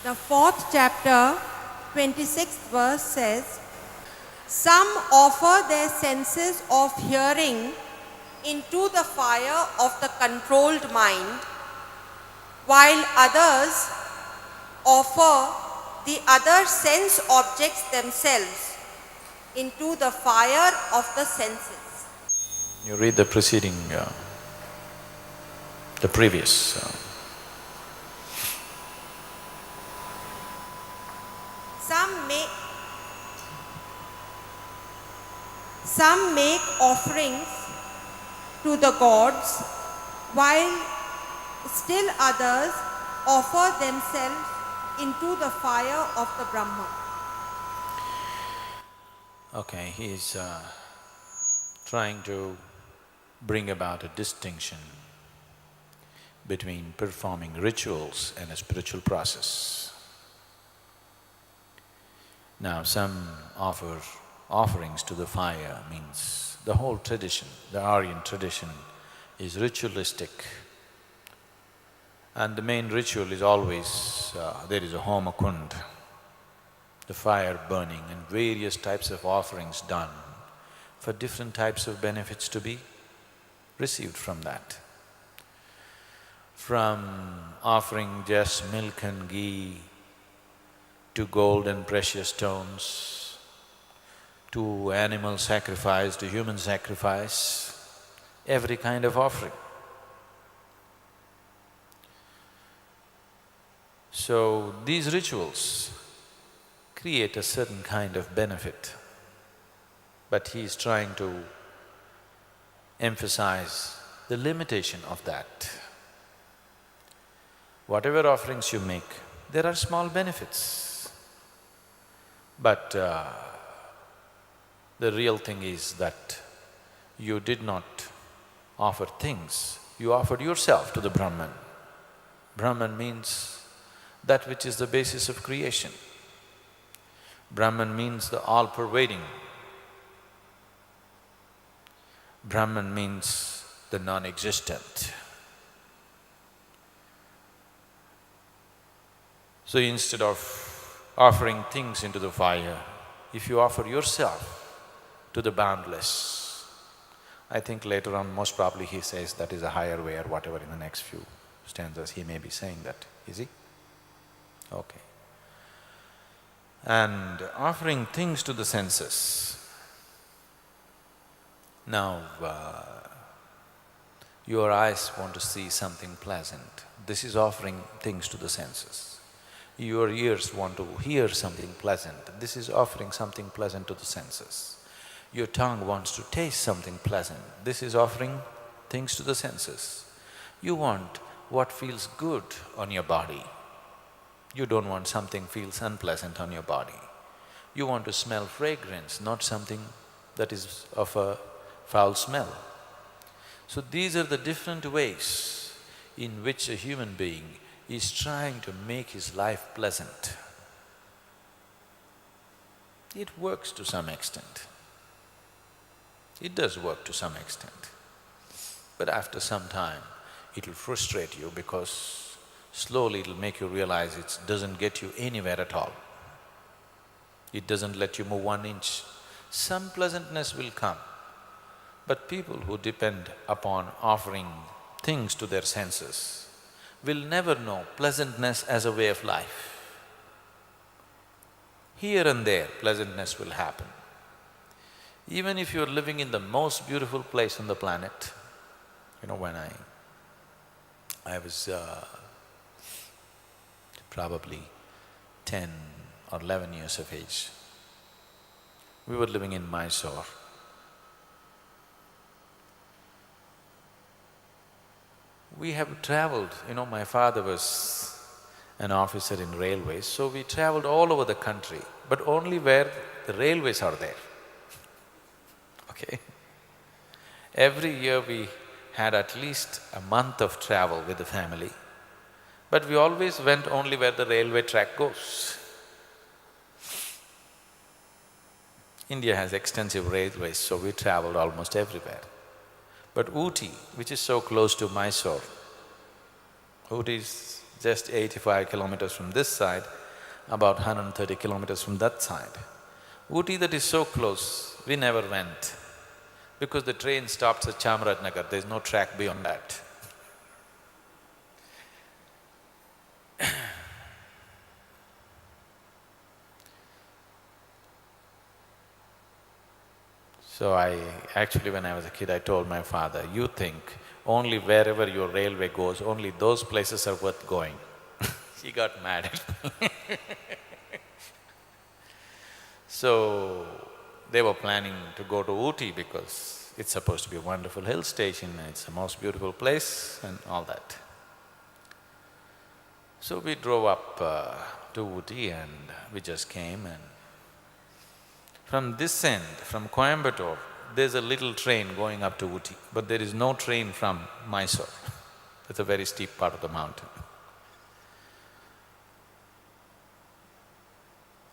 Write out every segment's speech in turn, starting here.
The 4th chapter, 26th verse says, "Some offer their senses of hearing into the fire of the controlled mind, while others offer the other sense objects themselves into the fire of the senses." You read the preceding, the previous. Some make offerings to the gods, while still others offer themselves into the fire of the Brahma. Okay, he's trying to bring about a distinction between performing rituals and a spiritual process. Now, some offer offerings to the fire, means the whole tradition, the Aryan tradition is ritualistic. And the main ritual is always, there is a homa kund, the fire burning and various types of offerings done for different types of benefits to be received from that. From offering just milk and ghee to gold and precious stones, to animal sacrifice, to human sacrifice, every kind of offering. So these rituals create a certain kind of benefit, but he is trying to emphasize the limitation of that. Whatever offerings you make, there are small benefits, but the real thing is that you did not offer things, you offered yourself to the Brahman. Brahman means that which is the basis of creation. Brahman means the all-pervading. Brahman means the non-existent. So instead of offering things into the fire, if you offer yourself to the boundless, I think later on most probably he says that is a higher way or whatever in the next few stanzas he may be saying that, is he? Okay. And offering things to the senses. Now, your eyes want to see something pleasant, this is offering things to the senses. Your ears want to hear something pleasant, this is offering something pleasant to the senses. Your tongue wants to taste something pleasant, this is offering things to the senses. You want what feels good on your body. You don't want something feels unpleasant on your body. You want to smell fragrance, not something that is of a foul smell. So these are the different ways in which a human being is trying to make his life pleasant. It works to some extent. It does work to some extent. But after some time, it'll frustrate you because slowly it'll make you realize it doesn't get you anywhere at all. It doesn't let you move 1 inch. Some pleasantness will come, but people who depend upon offering things to their senses will never know pleasantness as a way of life. Here and there, pleasantness will happen. Even if you're living in the most beautiful place on the planet, you know, when I was probably 10 or 11 years of age, we were living in Mysore. We have traveled, you know, my father was an officer in railways, so we traveled all over the country, but only where the railways are there, okay? Every year we had at least a month of travel with the family, but we always went only where the railway track goes. India has extensive railways, so we traveled almost everywhere. But Ooty, which is so close to Mysore, Ooty is just 85 kilometers from this side, about 130 kilometers from that side. Ooty that is so close, we never went because the train stops at Chamarajnagar, there's no track beyond that. So actually when I was a kid, I told my father, you think only wherever your railway goes, only those places are worth going. He got mad at me. So, they were planning to go to Ooty because it's supposed to be a wonderful hill station, it's the most beautiful place and all that. So we drove up to Ooty and we just came, and from this end, from Coimbatore, there's a little train going up to Ooty, but there is no train from Mysore. It's a very steep part of the mountain.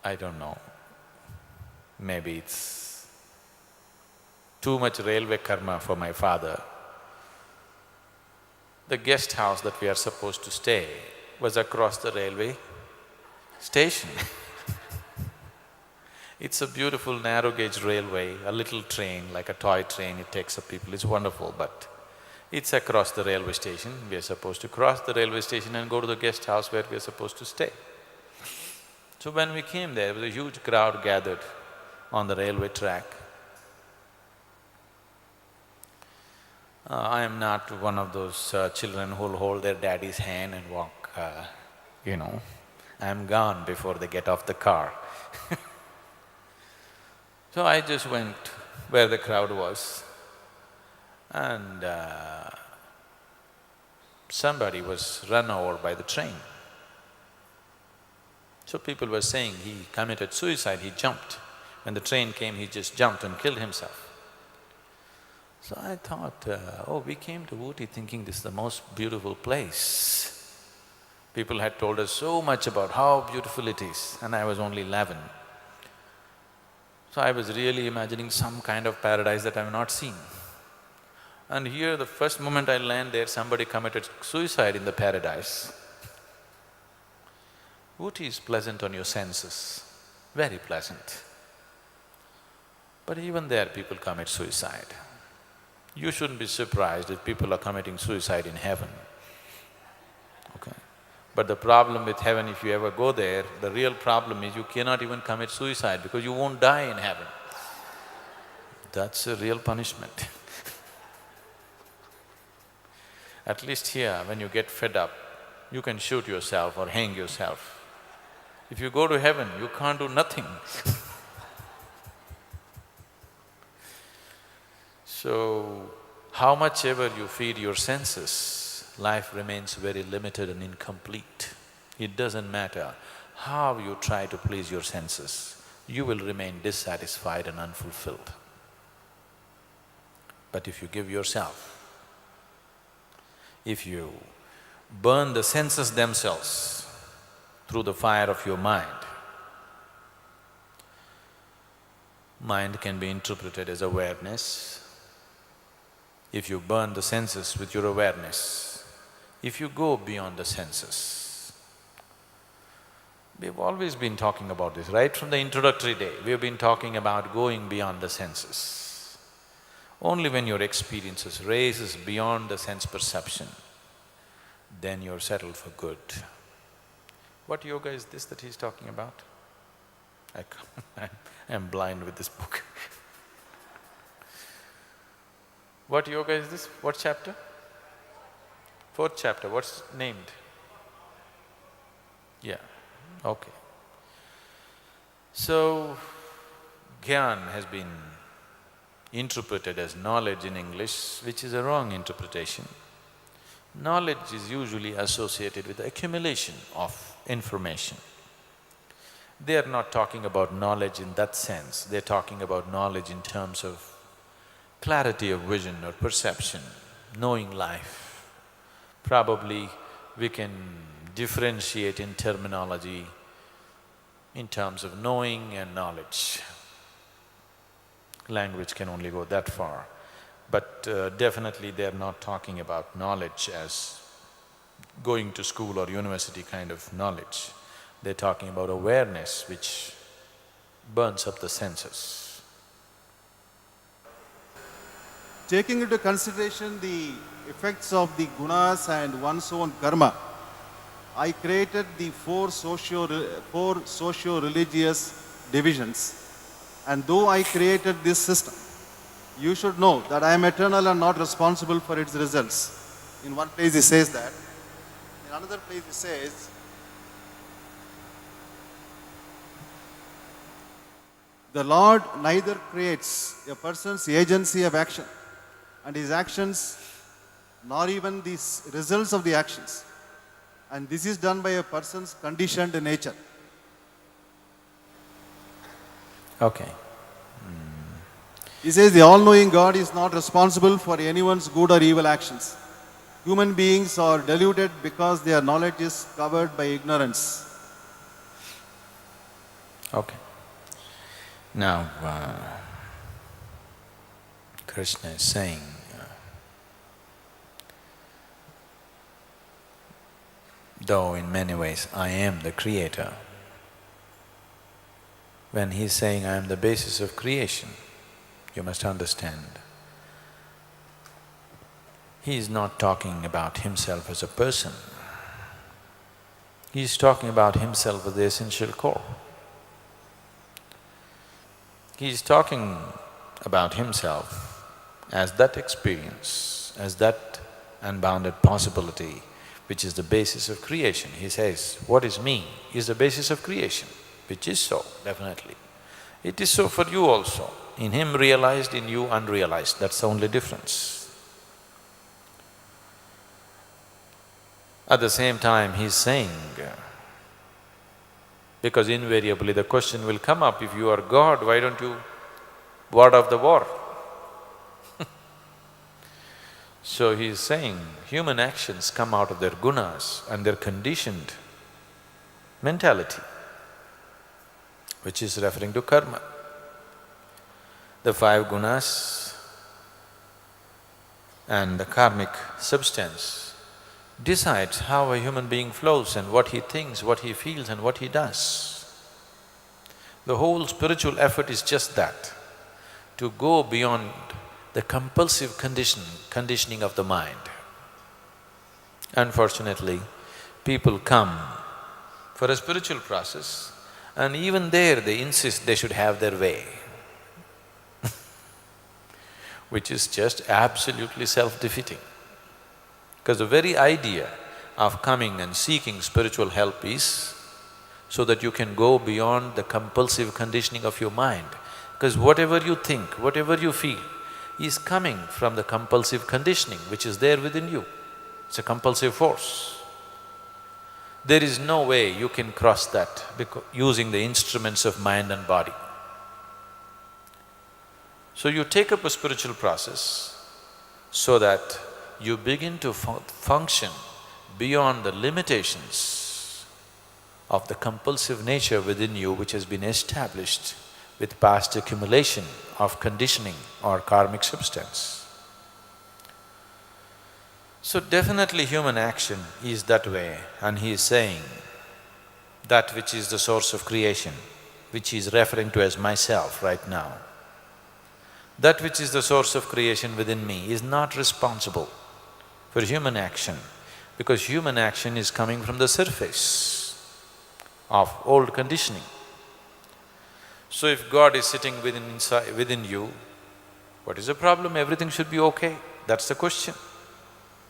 I don't know, maybe it's too much railway karma for my father. The guest house that we are supposed to stay was across the railway station. It's a beautiful narrow gauge railway, a little train, like a toy train, it takes up people, it's wonderful, but it's across the railway station. We are supposed to cross the railway station and go to the guest house where we are supposed to stay. So when we came there was a huge crowd gathered on the railway track. I am not one of those children who'll hold their daddy's hand and walk, I'm gone before they get off the car. So I just went where the crowd was, and somebody was run over by the train. So people were saying he committed suicide, he jumped. When the train came, he just jumped and killed himself. So I thought, oh, we came to Ooty thinking this is the most beautiful place. People had told us so much about how beautiful it is, and I was only 11. So I was really imagining some kind of paradise that I've not seen. And here, the first moment I land there, somebody committed suicide in the paradise. Ooty is pleasant on your senses, very pleasant. But even there, people commit suicide. You shouldn't be surprised if people are committing suicide in heaven, okay? But the problem with heaven, if you ever go there, the real problem is you cannot even commit suicide because you won't die in heaven. That's a real punishment. At least here, when you get fed up, you can shoot yourself or hang yourself. If you go to heaven, you can't do nothing. So, how much ever you feed your senses, life remains very limited and incomplete. It doesn't matter how you try to please your senses, you will remain dissatisfied and unfulfilled. But if you give yourself, if you burn the senses themselves through the fire of your mind, mind can be interpreted as awareness. If you burn the senses with your awareness, if you go beyond the senses, we've always been talking about this, right from the introductory day, we've been talking about going beyond the senses. Only when your experiences raises beyond the sense perception, then you're settled for good. What yoga is this that he's talking about? I'm blind with this book. What yoga is this? What chapter? 4th chapter, what's it named? Yeah, okay. So, Gyan has been interpreted as knowledge in English, which is a wrong interpretation. Knowledge is usually associated with the accumulation of information. They are not talking about knowledge in that sense, they're talking about knowledge in terms of clarity of vision or perception, knowing life. Probably we can differentiate in terminology in terms of knowing and knowledge. Language can only go that far. But definitely they're not talking about knowledge as going to school or university kind of knowledge. They're talking about awareness which burns up the senses. Taking into consideration the effects of the gunas and one's own karma, I created the four socio-religious divisions. And though I created this system, you should know that I am eternal and not responsible for its results. In one place he says that. In another place he says, the Lord neither creates a person's agency of action and his actions, nor even the results of the actions. And this is done by a person's conditioned nature. Okay. He says the all-knowing God is not responsible for anyone's good or evil actions. Human beings are deluded because their knowledge is covered by ignorance. Okay. Now, Krishna is saying, though in many ways I am the creator, when he's saying I am the basis of creation, you must understand, he is not talking about himself as a person. He is talking about himself as the essential core. He is talking about himself as that experience, as that unbounded possibility which is the basis of creation. He says, what is me is the basis of creation, which is so, definitely. It is so for you also. In him realized, in you unrealized, that's the only difference. At the same time, he's saying, because invariably the question will come up, if you are God, why don't you ward off the war? So he's saying, human actions come out of their gunas and their conditioned mentality, which is referring to karma. The five gunas and the karmic substance decides how a human being flows and what he thinks, what he feels and what he does. The whole spiritual effort is just that, to go beyond the compulsive conditioning of the mind. Unfortunately, people come for a spiritual process and even there they insist they should have their way, which is just absolutely self-defeating. Because the very idea of coming and seeking spiritual help is so that you can go beyond the compulsive conditioning of your mind. Because whatever you think, whatever you feel is coming from the compulsive conditioning which is there within you. It's a compulsive force. There is no way you can cross that using the instruments of mind and body. So you take up a spiritual process so that you begin to function beyond the limitations of the compulsive nature within you which has been established with past accumulation of conditioning or karmic substance. So definitely human action is that way, and he is saying that which is the source of creation, which he is referring to as myself right now, that which is the source of creation within me is not responsible for human action, because human action is coming from the surface of old conditioning. So if God is sitting within you, what is the problem? Everything should be okay. That's the question.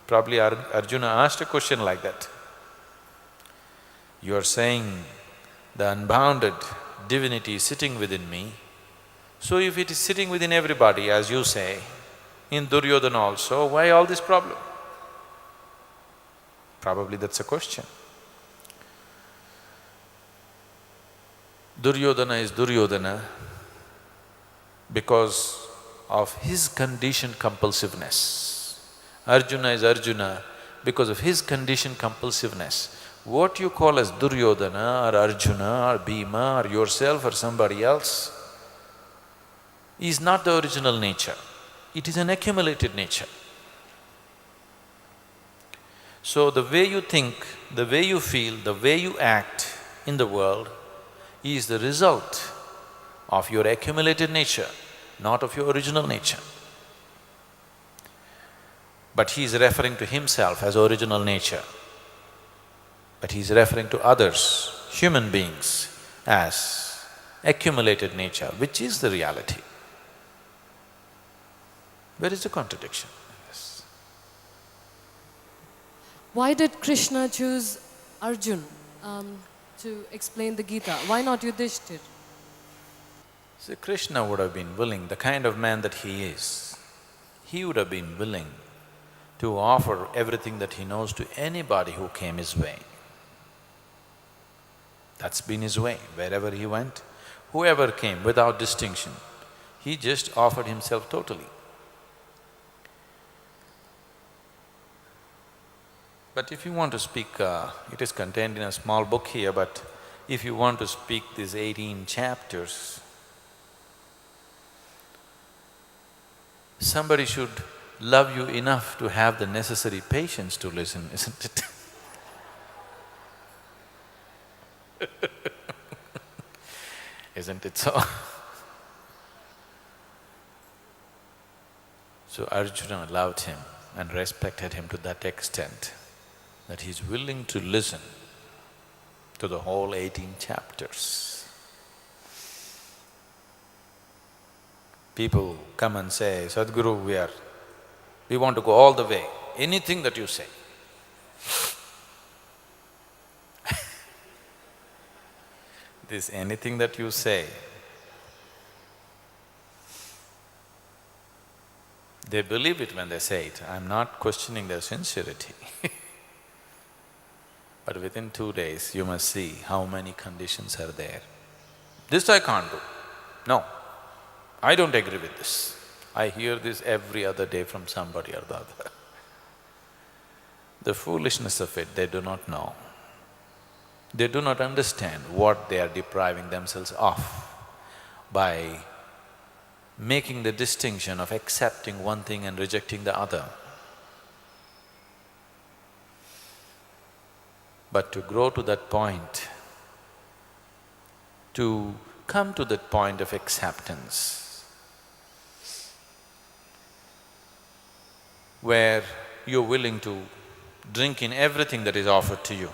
Probably Arjuna asked a question like that. You are saying the unbounded divinity is sitting within me, so if it is sitting within everybody, as you say, in Duryodhana also, why all this problem? Probably that's a question. Duryodhana is Duryodhana because of his conditioned compulsiveness. Arjuna is Arjuna because of his conditioned compulsiveness. What you call as Duryodhana or Arjuna or Bhima or yourself or somebody else is not the original nature, it is an accumulated nature. So the way you think, the way you feel, the way you act in the world is the result of your accumulated nature, not of your original nature. But he is referring to himself as original nature. But he is referring to others, human beings, as accumulated nature, which is the reality. Where is the contradiction in this? Why did Krishna choose Arjun to explain the Gita? Why not Yudhishthir? See, Krishna would have been willing, the kind of man that he is, he would have been willing to offer everything that he knows to anybody who came his way. That's been his way, wherever he went, whoever came without distinction, he just offered himself totally. But if you want to speak, it is contained in a small book here, but if you want to speak these 18 chapters, somebody should love you enough to have the necessary patience to listen, isn't it? Isn't it so? So Arjuna loved him and respected him to that extent that he's willing to listen to the whole 18 chapters. People come and say, Sadhguru, we want to go all the way, anything that you say. This anything that you say, they believe it when they say it. I'm not questioning their sincerity. But within 2 days, you must see how many conditions are there. This I can't do. No, I don't agree with this. I hear this every other day from somebody or the other. The foolishness of it, they do not know. They do not understand what they are depriving themselves of by making the distinction of accepting one thing and rejecting the other. But to grow to that point, to come to that point of acceptance, where you're willing to drink in everything that is offered to you,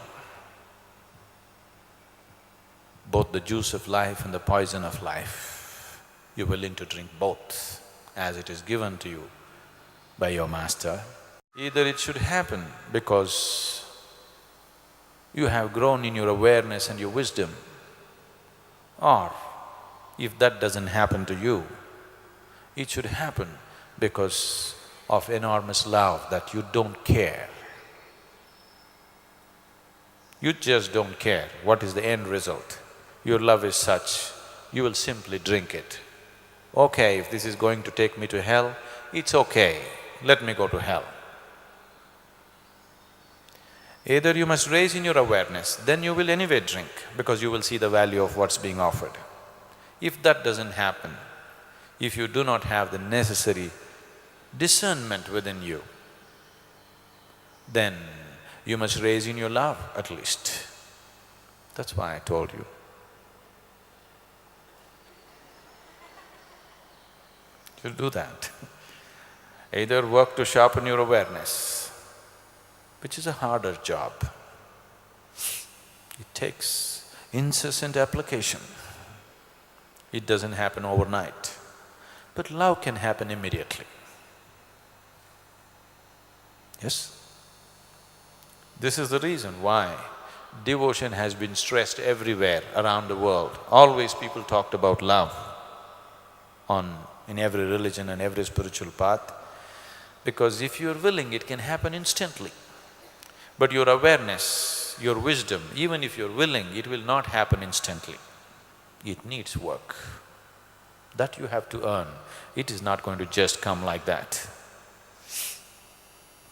both the juice of life and the poison of life, you're willing to drink both as it is given to you by your master. Either it should happen because you have grown in your awareness and your wisdom, or if that doesn't happen to you, it should happen because of enormous love that you don't care. You just don't care what is the end result. Your love is such, you will simply drink it. Okay, if this is going to take me to hell, it's okay, let me go to hell. Either you must raise in your awareness, then you will anyway drink because you will see the value of what's being offered. If that doesn't happen, if you do not have the necessary discernment within you, then you must raise in your love at least. That's why I told you. You'll do that. Either work to sharpen your awareness, which is a harder job. It takes incessant application. It doesn't happen overnight, but love can happen immediately. Yes? This is the reason why devotion has been stressed everywhere around the world. Always people talked about love in every religion and every spiritual path, because if you're willing, it can happen instantly. But your awareness, your wisdom, even if you're willing, it will not happen instantly. It needs work. That you have to earn. It is not going to just come like that.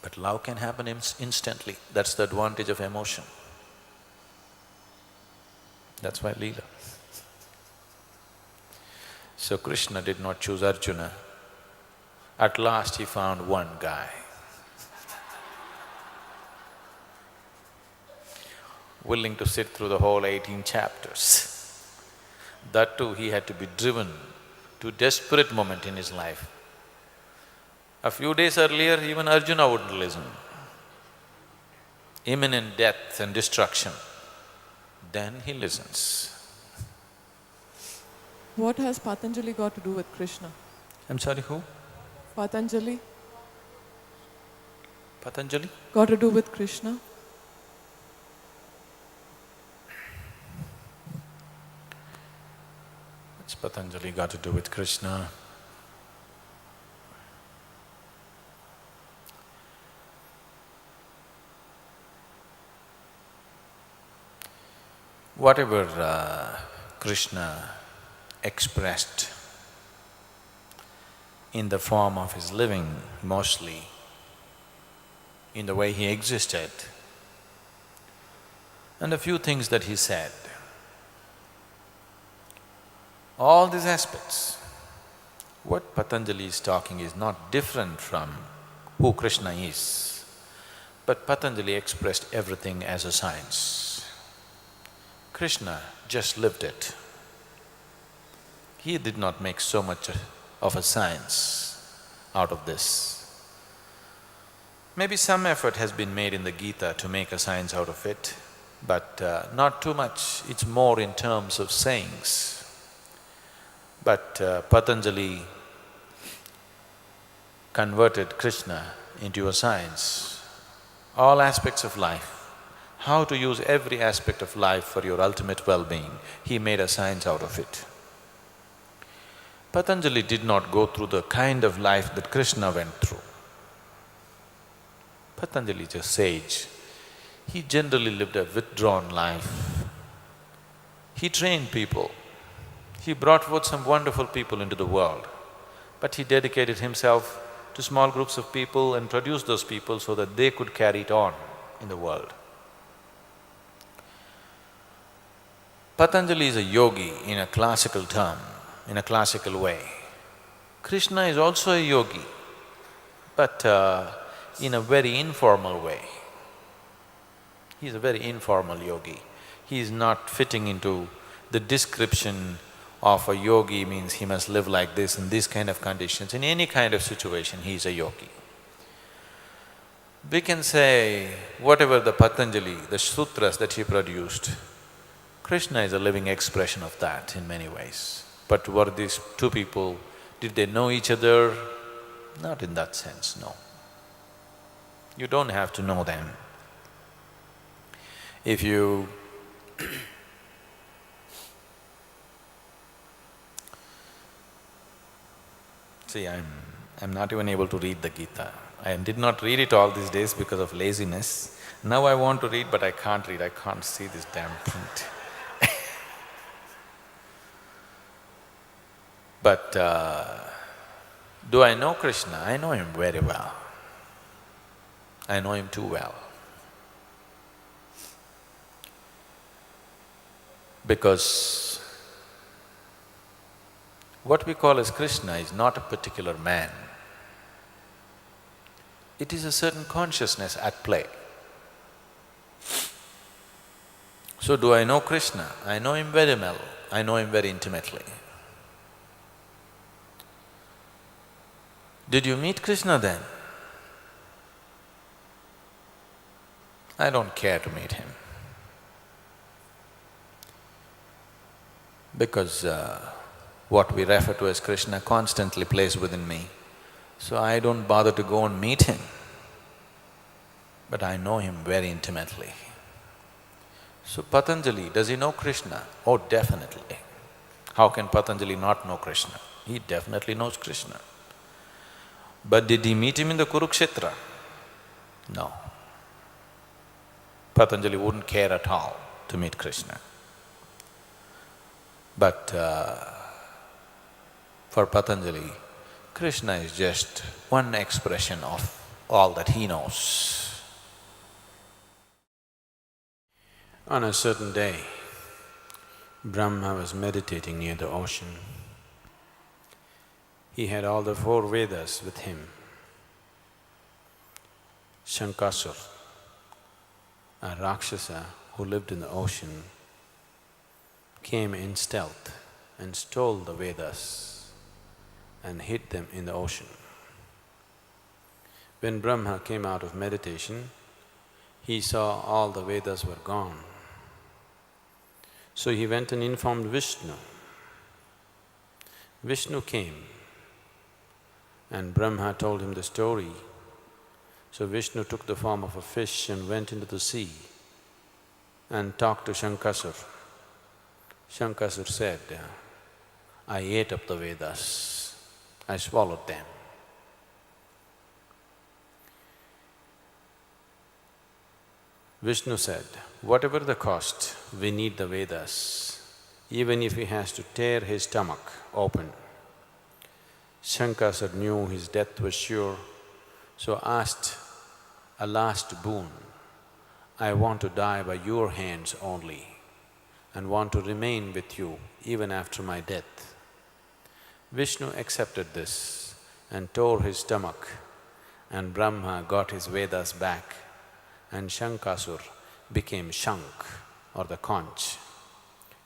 But love can happen instantly. That's the advantage of emotion. That's why Leela. So Krishna did not choose Arjuna. At last he found one guy. willing to sit through the whole 18 chapters. That too, he had to be driven to a desperate moment in his life. A few days earlier, even Arjuna wouldn't listen. Imminent death and destruction. Then he listens. What has Patanjali got to do with Krishna? I'm sorry, who? Patanjali Patanjali? got to do with Krishna? What's Patanjali got to do with Krishna? Whatever Krishna expressed in the form of his living, mostly in the way he existed, and a few things that he said, all these aspects, what Patanjali is talking is not different from who Krishna is, but Patanjali expressed everything as a science. Krishna just lived it. He did not make so much of a science out of this. Maybe some effort has been made in the Gita to make a science out of it, but not too much, it's more in terms of sayings. But Patanjali converted Krishna into a science. All aspects of life, how to use every aspect of life for your ultimate well-being, he made a science out of it. Patanjali did not go through the kind of life that Krishna went through. Patanjali is a sage. He generally lived a withdrawn life. He trained people. He brought forth some wonderful people into the world, but he dedicated himself to small groups of people and produced those people so that they could carry it on in the world. Patanjali is a yogi in a classical term, in a classical way. Krishna is also a yogi, but in a very informal way. He's a very informal yogi. He is not fitting into the description of a yogi means he must live like this in these kind of conditions. In any kind of situation, he is a yogi. We can say whatever the Patanjali, the sutras that he produced, Krishna is a living expression of that in many ways. But were these two people, did they know each other? Not in that sense, no. You don't have to know them. If you see, I'm not even able to read the Gita. I did not read it all these days because of laziness. Now I want to read, but I can't read, I can't see this damn print. But do I know Krishna? I know him very well. I know him too well. Because what we call as Krishna is not a particular man. It is a certain consciousness at play. So do I know Krishna? I know him very well, I know him very intimately. Did you meet Krishna then? I don't care to meet him. Because what we refer to as Krishna constantly plays within me, so I don't bother to go and meet him. But I know him very intimately. So Patanjali, does he know Krishna? Oh, definitely. How can Patanjali not know Krishna? He definitely knows Krishna. But did he meet him in the Kurukshetra? No. Patanjali wouldn't care at all to meet Krishna. But for Patanjali, Krishna is just one expression of all that he knows. On a certain day, Brahma was meditating near the ocean. He had all the 4 Vedas with him. Shankasur, a Rakshasa who lived in the ocean, came in stealth and stole the Vedas and hid them in the ocean. When Brahma came out of meditation, he saw all the Vedas were gone. So he went and informed Vishnu. Vishnu came and Brahma told him the story. So Vishnu took the form of a fish and went into the sea and talked to Shankasur. Shankasur said, I ate up the Vedas, I swallowed them. Vishnu said, whatever the cost, we need the Vedas, even if he has to tear his stomach open. Shankasur knew his death was sure, so asked a last boon, I want to die by your hands only and want to remain with you even after my death. Vishnu accepted this and tore his stomach, and Brahma got his Vedas back, and Shankasur became Shank or the conch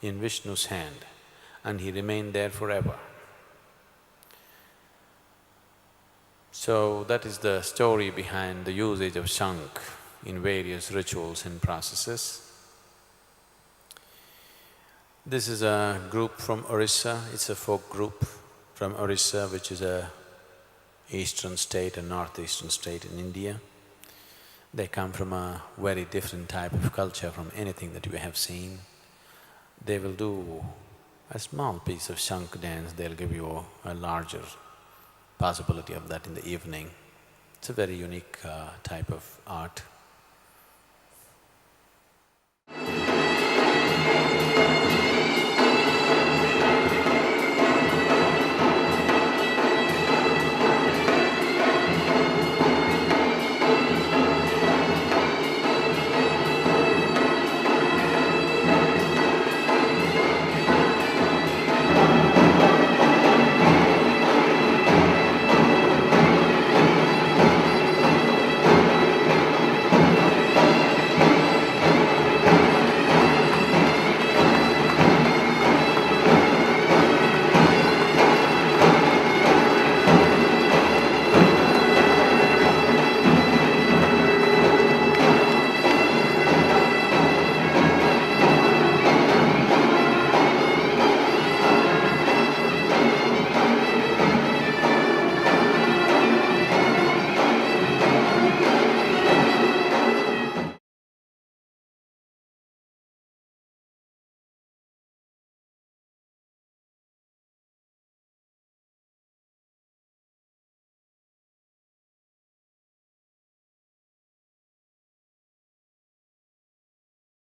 in Vishnu's hand, and he remained there forever. So that is the story behind the usage of Shank in various rituals and processes. This is a group from Orissa, it's a folk group from Orissa, which is a eastern state, a northeastern state in India. They come from a very different type of culture from anything that we have seen. They will do a small piece of Shank dance, they'll give you a larger possibility of that in the evening. It's a very unique type of art.